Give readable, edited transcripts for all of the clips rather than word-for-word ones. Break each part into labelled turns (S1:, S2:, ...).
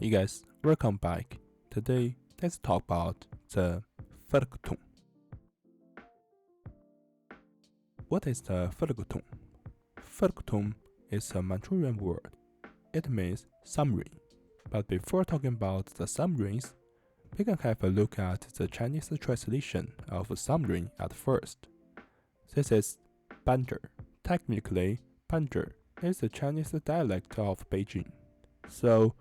S1: Hey guys, welcome back. Today, let's talk about the fergetun. What is the fergetun? Fergetun is a Manchurian word. It means submarine. But before talking about the submarines, we can have a look at the Chinese translation of submarine at first. This is Banzhi. Technically, Banzhi is the Chinese dialect of Beijing. So,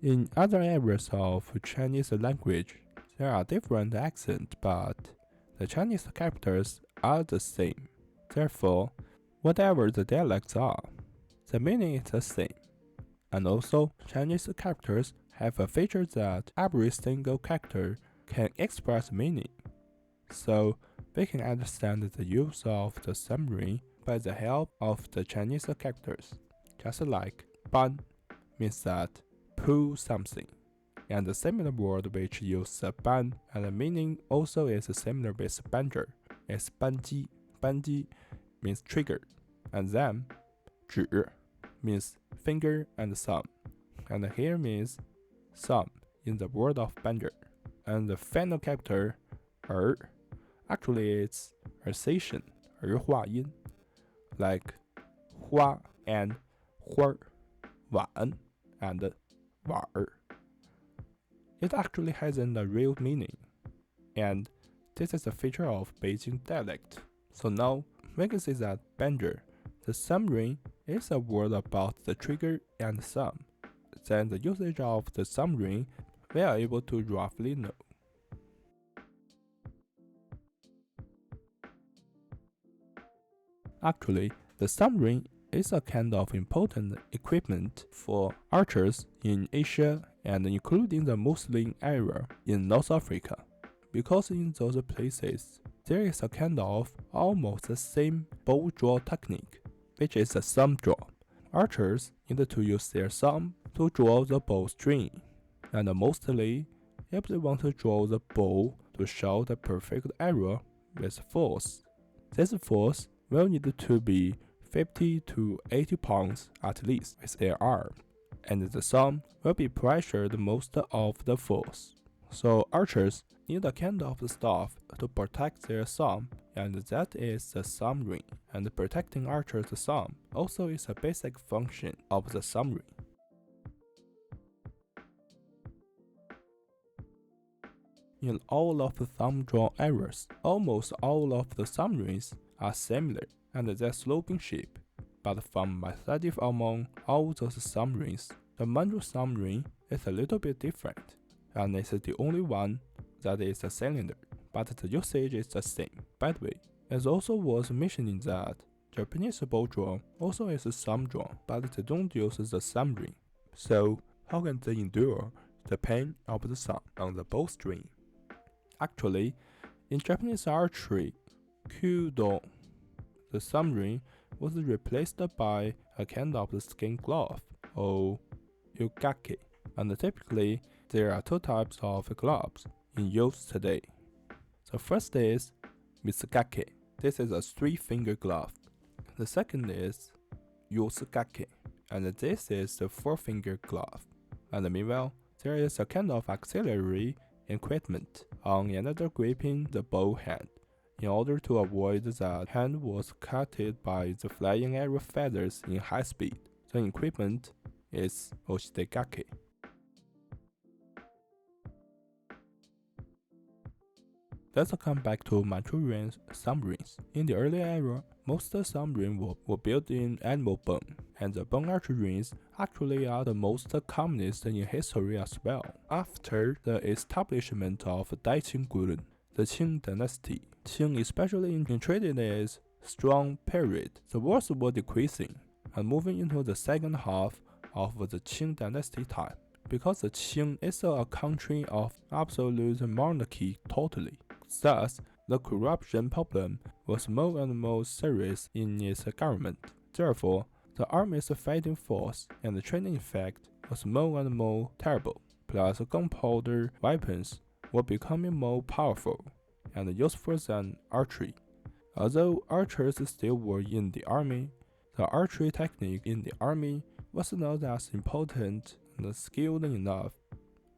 S1: in other areas of Chinese language, there are different accents, but the Chinese characters are the same. Therefore, whatever the dialects are, the meaning is the same. And also, Chinese characters have a feature that every single character can express meaning. So, we can understand the use of the submarine by the help of the Chinese characters. Just like ban means that pull something, and the similar word which uses ban and the meaning also is similar with banzhi is banji. Banji means trigger, and then 指 means finger and thumb, and here means thumb in the word of banzhi. And the final character actually it's alsatian 化音 like 花 and 花 晚 and 晚 It actually hasn't a real meaning, and this is a feature of Beijing dialect. So now we can see that banzhi, the submarine, is a word about the trigger and thumb. Then the usage of the submarine we are able to roughly know. Actually, the submarine is a kind of important equipment for archers in Asia and including the Muslim area in North Africa, because in those places there is a kind of almost the same bow draw technique, which is a thumb draw. Archers need to use their thumb to draw the bow string, and mostly if they want to draw the bow to show the perfect arrow with force, this force will need to be 50 to 80 pounds at least with their arm, and the thumb will be pressured most of the force. So archers need a kind of stuff to protect their thumb, and that is the thumb ring. And protecting archers' thumb also is a basic function of the submarine. In all of the thumb draw areas, almost all of the submarines are similar and their sloping shape, but from my study among all those submarines, the Manchu submarine is a little bit different, and it's the only one that is a cylinder, but the usage is the same. By the way, it's also worth mentioning that Japanese bow draw also is a thumb draw, but they don't use the submarine. So how can they endure the pain of the thumb on the bowstring? Actually, in Japanese archery, Kyudo, the submarine was replaced by a kind of skin glove, or yugake, and typically there are two types of gloves in use today. The first is mitsugake. This is a 3-finger glove. The second is yosugake, and this is the 4-finger glove. And meanwhile, there is a kind of auxiliary equipment on another gripping the bow hand, in order to avoid that hand was cut by the flying arrow feathers in high speed. The equipment is oshidegake. Let's come back to Manchurian submarines. In the early era, most submarines were built in animal bone, and the bone archery rings actually are the most commonest in history as well. After the establishment of Daiqing Guren, the Qing dynasty, Qing especially entreated its strong period, the wars were decreasing and moving into the second half of the Qing dynasty time, because the Qing is a country of absolute monarchy totally. Thus, the corruption problem was more and more serious in its government. Therefore, the army's fighting force and the training effect was more and more terrible. Plus, gunpowder weapons were becoming more powerful and useful than archery. Although archers still were in the army, the archery technique in the army was not as important and skilled enough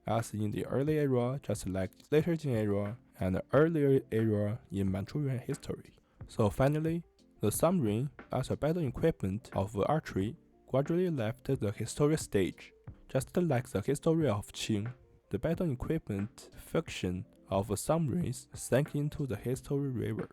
S1: as in the early era, just like later Jin era and the earlier era in Manchurian history. So finally, the submarine as a battle equipment of archery gradually left the historic stage. Just like the history of Qing, the battle equipment fiction of submarines sank into the history river.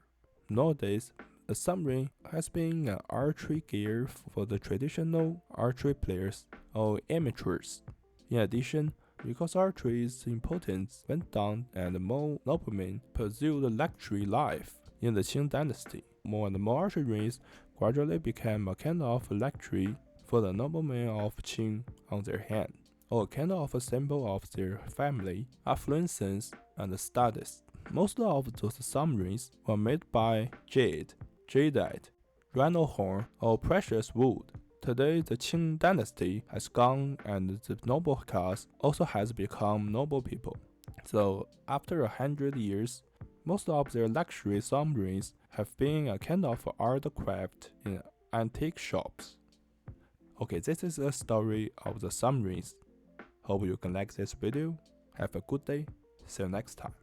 S1: Nowadays, a submarine has been an archery gear for the traditional archery players or amateurs. In addition, because archery's importance went down and more noblemen pursued luxury life in the Qing dynasty, more and more archery rings gradually became a kind of luxury for the noblemen of Qing on their hand, or a kind of a symbol of their family, affluence, and status. Most of those submarines were made by jade, jadeite, rhino horn, or precious wood. Today, the Qing dynasty has gone and the noble class also has become noble people. So, after 100 years, most of their luxury submarines have been a kind of art craft in antique shops. Okay, this is a story of the submarines. Hope you can like this video. Have a good day. See you next time.